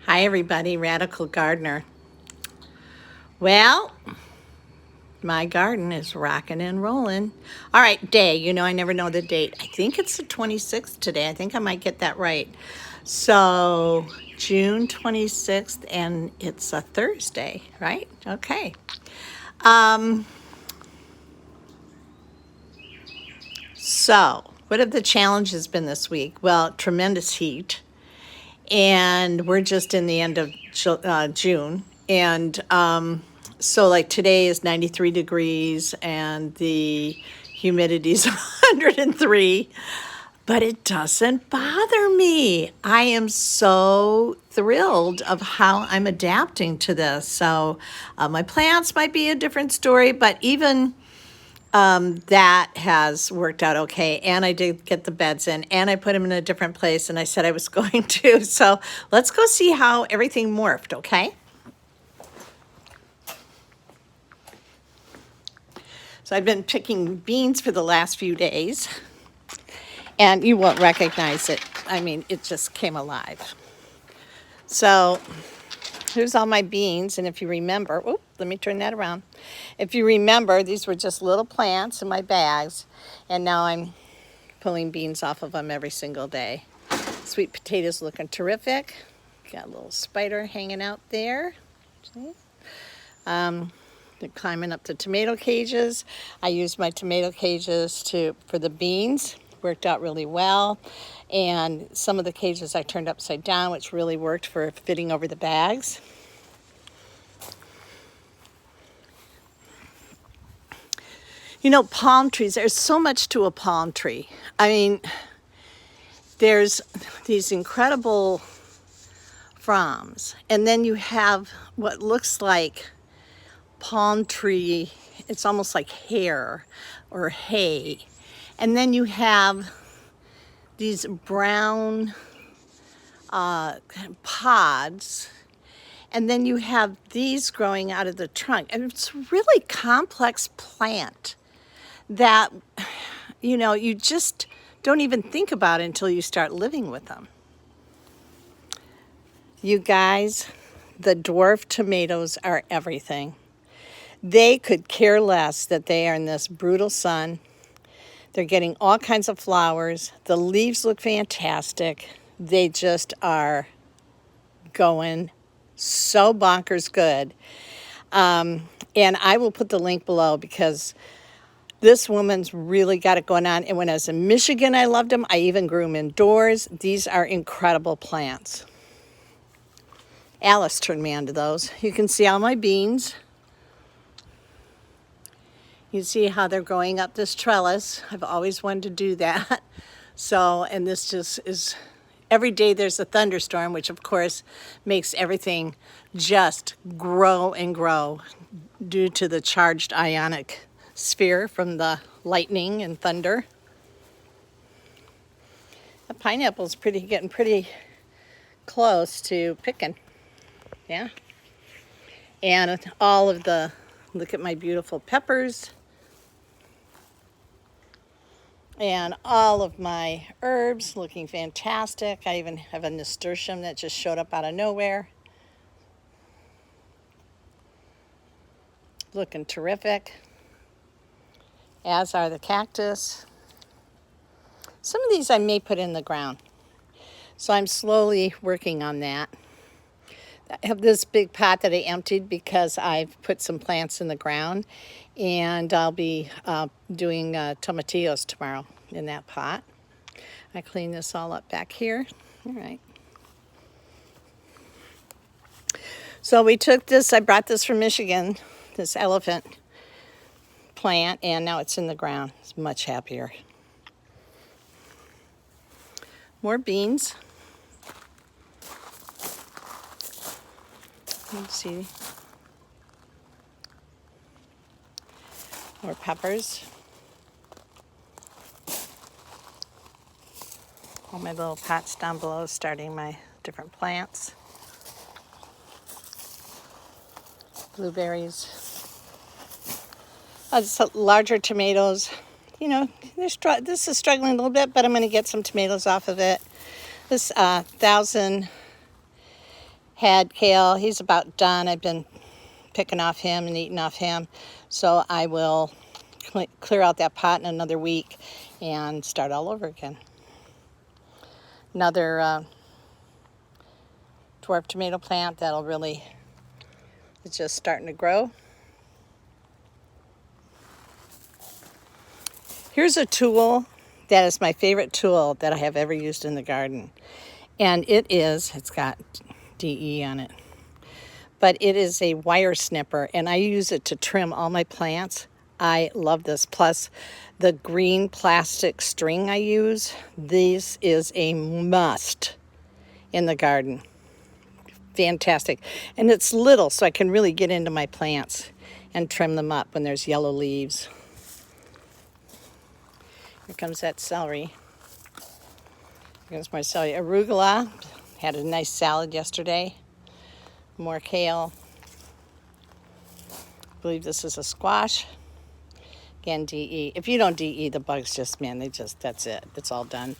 Hi everybody, Radical Gardener. Well, my garden is rocking and rolling. All right, day, I never know the date. I think it's the 26th today. I think I might get that right. So, June 26th, and it's a Thursday, right? Okay. So, what have the challenges been this week? Well, tremendous heat, and we're just in the end of June. And so, like, today is 93 degrees, and the humidity's 103, but it doesn't bother me. I am so thrilled of how I'm adapting to this. So, my plants might be a different story, but even that has worked out okay. And I did get the beds in, and I put them in a different place, and I said I was going to. So let's go see how everything morphed, okay? So I've been picking beans for the last few days, and you won't recognize it. I mean, it just came alive. So here's all my beans, and if you remember, let me turn that around. If you remember, these were just little plants in my bags, and now I'm pulling beans off of them every single day. Sweet potatoes looking terrific. Got a little spider hanging out there. See? They're climbing up the tomato cages. I used my tomato cages for the beans. Worked out really well. And some of the cages I turned upside down, which really worked for fitting over the bags. Palm trees, there's so much to a palm tree. I mean, there's these incredible fronds, and then you have what looks like palm tree, it's almost like hair or hay. And then you have these brown pods, and then you have these growing out of the trunk. And it's a really complex plant that, you just don't even think about it until you start living with them. You guys, the dwarf tomatoes are everything. They could care less that they are in this brutal sun. They're getting all kinds of flowers. The leaves look fantastic. They just are going so bonkers good. And I will put the link below because this woman's really got it going on. And when I was in Michigan, I loved them. I even grew them indoors. These are incredible plants. Alice turned me onto those. You can see all my beans. You see how they're going up this trellis. I've always wanted to do that. So, and this just is, every day there's a thunderstorm, which of course makes everything just grow and grow due to the charged ionic sphere from the lightning and thunder. The pineapple's getting pretty close to picking. Yeah. And look at my beautiful peppers. And all of my herbs looking fantastic. I even have a nasturtium that just showed up out of nowhere. Looking terrific. As are the cactus. Some of these I may put in the ground. So I'm slowly working on that. I have this big pot that I emptied because I've put some plants in the ground, and I'll be doing tomatillos tomorrow in that pot. I clean this all up back here. All right. So we took this, I brought this from Michigan, this elephant plant, and now it's in the ground. It's much happier. More beans. Let's see. More peppers. All my little pots down below starting my different plants. Blueberries. Larger tomatoes. This is struggling a little bit, but I'm going to get some tomatoes off of it. This 1,000 had kale. He's about done. I've been picking off him and eating off him. So I will clear out that pot in another week and start all over again. Another dwarf tomato plant that'll really, it's just starting to grow. Here's a tool that is my favorite tool that I have ever used in the garden. And it's got DE on it, but it is a wire snipper, and I use it to trim all my plants. I love this. Plus the green plastic string I use, this is a must in the garden. Fantastic. And it's little, so I can really get into my plants and trim them up when there's yellow leaves. Here comes that celery. Here comes more celery. Arugula. Had a nice salad yesterday. More kale. I believe this is a squash. Again, DE. If you don't DE, the bugs just, man, that's it. It's all done.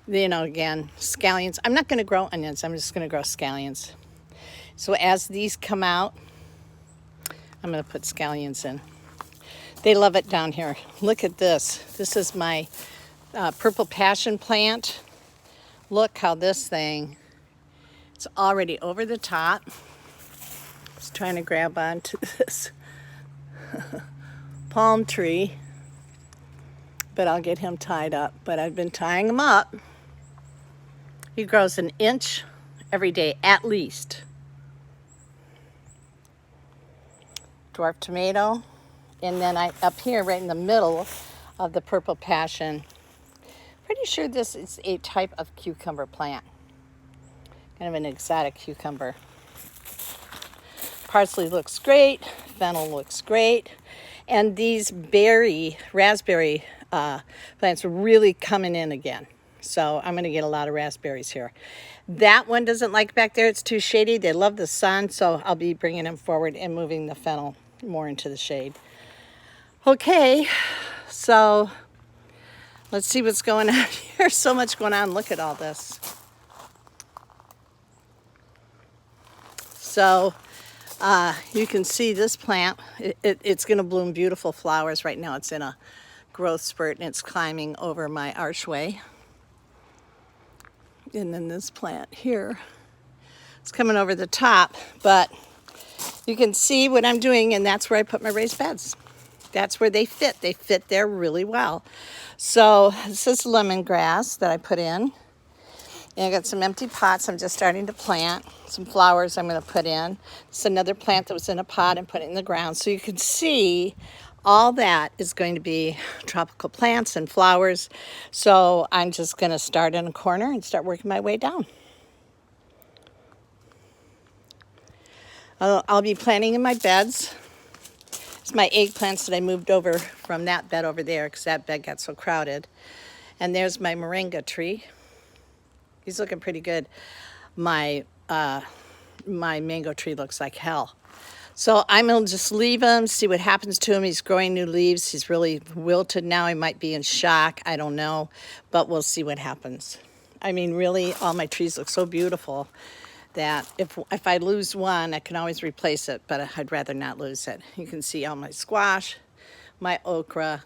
You know, again, scallions. I'm not going to grow onions. I'm just going to grow scallions. So as these come out, I'm going to put scallions in. They love it down here. Look at this. This is my purple passion plant. Look how this thing, it's already over the top. I was trying to grab onto this palm tree, but I'll get him tied up. But I've been tying him up. He grows an inch every day at least. Dwarf tomato, and then up here right in the middle of the purple passion, pretty sure this is a type of cucumber plant, kind of an exotic cucumber. Parsley looks great, fennel looks great, and these raspberry plants are really coming in again. So I'm going to get a lot of raspberries here. That one doesn't like back there. It's too shady. They love the sun, so I'll be bringing them forward and moving the fennel more into the shade. Okay, so let's see what's going on here. So much going on. Look at all this. So you can see this plant. It's going to bloom beautiful flowers. Right now it's in a growth spurt and it's climbing over my archway. And then this plant here, it's coming over the top, but you can see what I'm doing, and that's where I put my raised beds. That's where they fit. They fit there really well. So this is lemongrass that I put in. And I got some empty pots I'm just starting to plant. Some flowers I'm going to put in. It's another plant that was in a pot and put it in the ground. So you can see all that is going to be tropical plants and flowers. So I'm just going to start in a corner and start working my way down. I'll be planting in my beds. It's my eggplants that I moved over from that bed over there because that bed got so crowded. And there's my moringa tree. He's looking pretty good. My mango tree looks like hell. So I'm going to just leave him, see what happens to him. He's growing new leaves. He's really wilted now. He might be in shock. I don't know. But we'll see what happens. I mean, really, all my trees look so beautiful that if I lose one, I can always replace it, but I'd rather not lose it. You can see all my squash, my okra,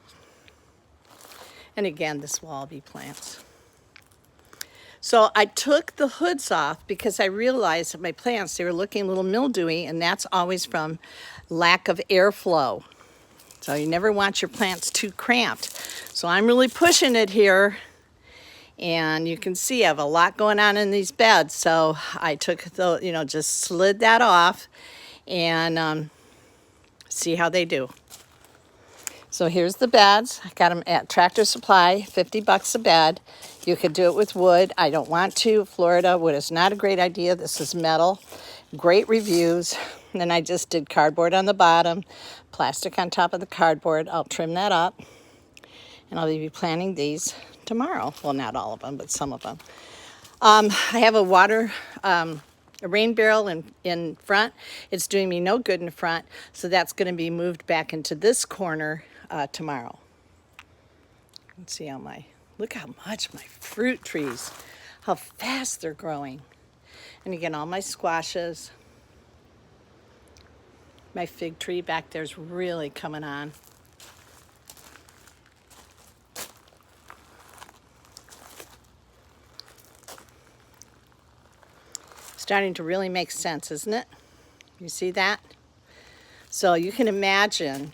and again, this will all be plants. So I took the hoods off because I realized that my plants, they were looking a little mildewy, and that's always from lack of airflow. So you never want your plants too cramped. So I'm really pushing it here. And you can see I have a lot going on in these beds. So I took just slid that off and see how they do. So here's the beds. I got them at Tractor Supply, $50 a bed. You could do it with wood. I don't want to. Florida, wood is not a great idea. This is metal. Great reviews. And then I just did cardboard on the bottom, plastic on top of the cardboard. I'll trim that up. And I'll be planting these tomorrow. Well, not all of them, but some of them. I have a rain barrel in front. It's doing me no good in front, so that's going to be moved back into this corner tomorrow. Let's see look how much my fruit trees, how fast they're growing. And again, all my squashes. My fig tree back there's really coming on. Starting to really make sense, isn't it? You see that? So you can imagine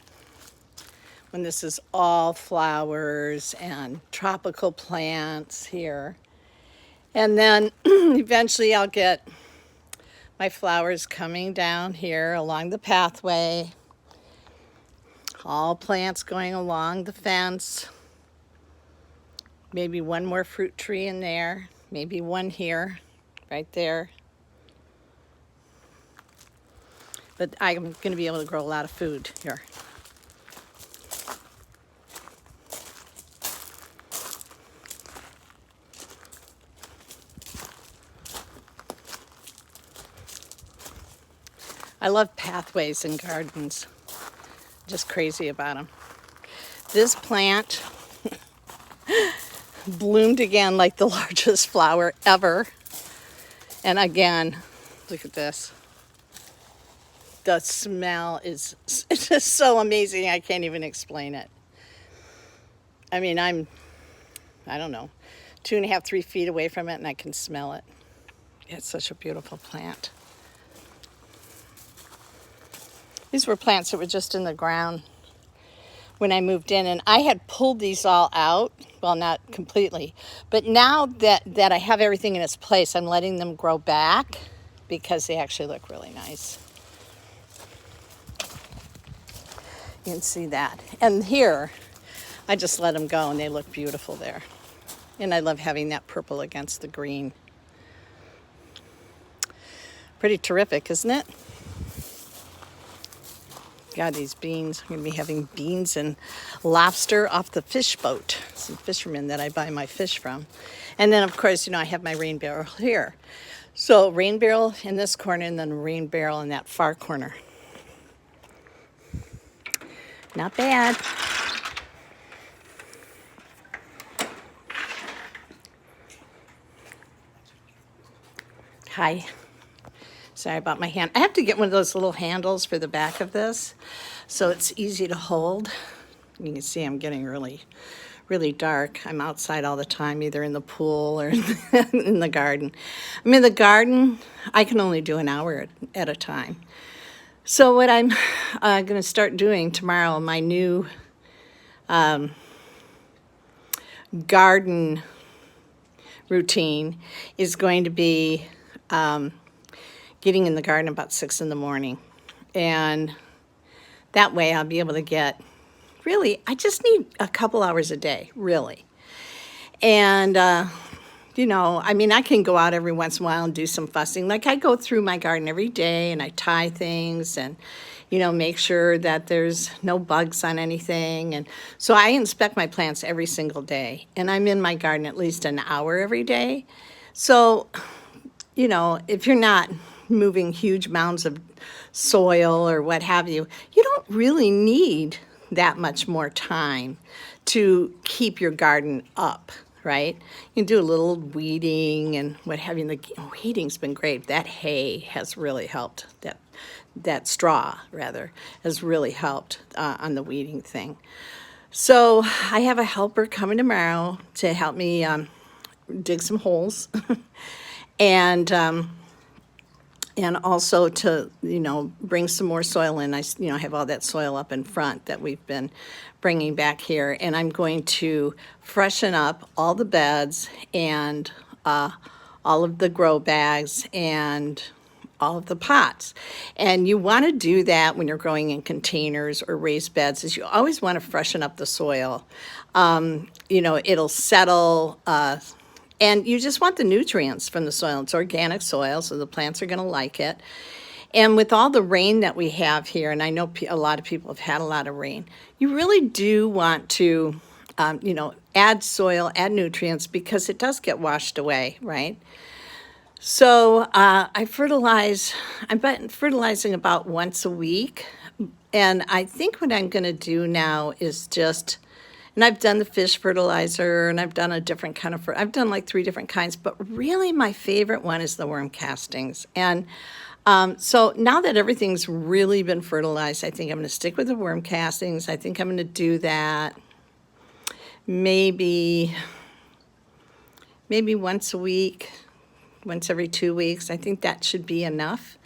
when this is all flowers and tropical plants here. And then eventually I'll get my flowers coming down here along the pathway. All plants going along the fence. Maybe one more fruit tree in there. Maybe one here, right there. But I'm going to be able to grow a lot of food here. I love pathways in gardens. Just crazy about them. This plant bloomed again like the largest flower ever. And again, look at this. The smell is it's just so amazing. I can't even explain it. I mean, I don't know, 2.5, 3 feet away from it and I can smell it. It's such a beautiful plant. These were plants that were just in the ground when I moved in, and I had pulled these all out. Well, not completely, but now that I have everything in its place, I'm letting them grow back because they actually look really nice. You can see that. And here, I just let them go and they look beautiful there. And I love having that purple against the green. Pretty terrific, isn't it? God, these beans. I'm going to be having beans and lobster off the fish boat. Some fishermen that I buy my fish from. And then, of course, I have my rain barrel here. So rain barrel in this corner and then rain barrel in that far corner. Not bad. Hi. Sorry about my hand. I have to get one of those little handles for the back of this so it's easy to hold. You can see I'm getting really, really dark. I'm outside all the time, either in the pool or in the garden. I mean, the garden, I can only do an hour at a time. So what I'm going to start doing tomorrow, my new garden routine is going to be getting in the garden about 6 in the morning. And that way I'll be able to get, really, I just need a couple hours a day, really. And, I mean, I can go out every once in a while and do some fussing. Like I go through my garden every day and I tie things and, make sure that there's no bugs on anything. And so I inspect my plants every single day. And I'm in my garden at least an hour every day. So, if you're not moving huge mounds of soil or what have you, you don't really need that much more time to keep your garden up, right? You can do a little weeding and what have you. The weeding's been great. That hay has really helped. That straw, rather, has really helped on the weeding thing. So I have a helper coming tomorrow to help me dig some holes and also to, bring some more soil in. I have all that soil up in front that we've been bringing back here. And I'm going to freshen up all the beds and all of the grow bags and all of the pots. And you want to do that when you're growing in containers or raised beds, is you always want to freshen up the soil. It'll settle, and you just want the nutrients from the soil. It's organic soil, so the plants are going to like it. And with all the rain that we have here, and I know a lot of people have had a lot of rain, you really do want to, add soil, add nutrients, because it does get washed away, right? So I'm fertilizing about once a week. And I think what I'm going to do now is just, And I've done the fish fertilizer, and I've done a different kind of, I've done like 3 different kinds, but really my favorite one is the worm castings. And so now that everything's really been fertilized, I think I'm going to stick with the worm castings. I think I'm going to do that maybe once a week, once every 2 weeks. I think that should be enough,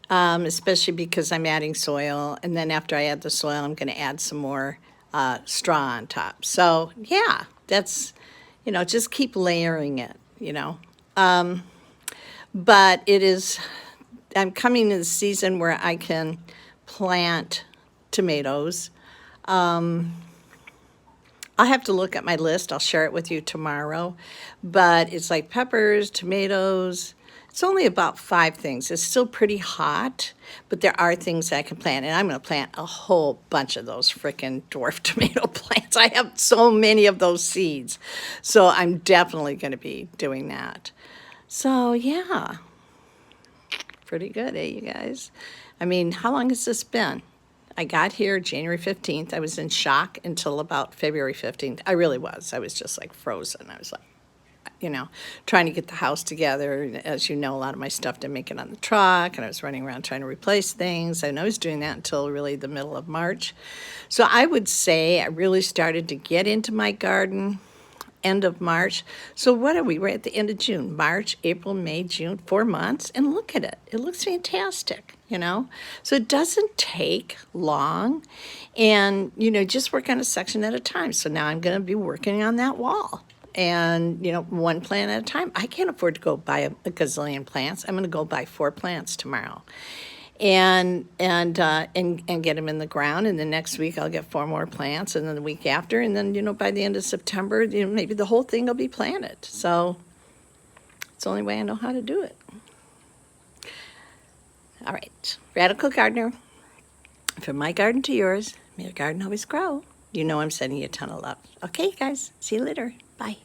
especially because I'm adding soil. And then after I add the soil, I'm going to add some more straw on top. So yeah, that's, just keep layering it, But I'm coming to the season where I can plant tomatoes. I'll have to look at my list. I'll share it with you tomorrow. But it's like peppers, tomatoes. It's only about 5 things. It's still pretty hot, but there are things that I can plant. And I'm going to plant a whole bunch of those frickin' dwarf tomato plants. I have so many of those seeds. So I'm definitely going to be doing that. So yeah, pretty good, you guys? I mean, how long has this been? I got here January 15th. I was in shock until about February 15th. I really was. I was just like frozen. I was like, trying to get the house together. As you know, a lot of my stuff didn't make it on the truck, and I was running around trying to replace things. And I was doing that until really the middle of March. So I would say I really started to get into my garden end of March. So what are we? We're at the end of June. March, April, May, June, 4 months. And look at it. It looks fantastic, So it doesn't take long. And, just work on a section at a time. So now I'm going to be working on that wall. And, 1 plant at a time. I can't afford to go buy a gazillion plants. I'm going to go buy 4 plants tomorrow. And get them in the ground, and the next week I'll get 4 more plants, and then the week after, and then by the end of September, maybe the whole thing will be planted. So it's the only way I know how to do it. All right, Radical Gardener, from my garden to yours, may your garden always grow. I'm sending you a ton of love. Okay, guys, see you later. Bye.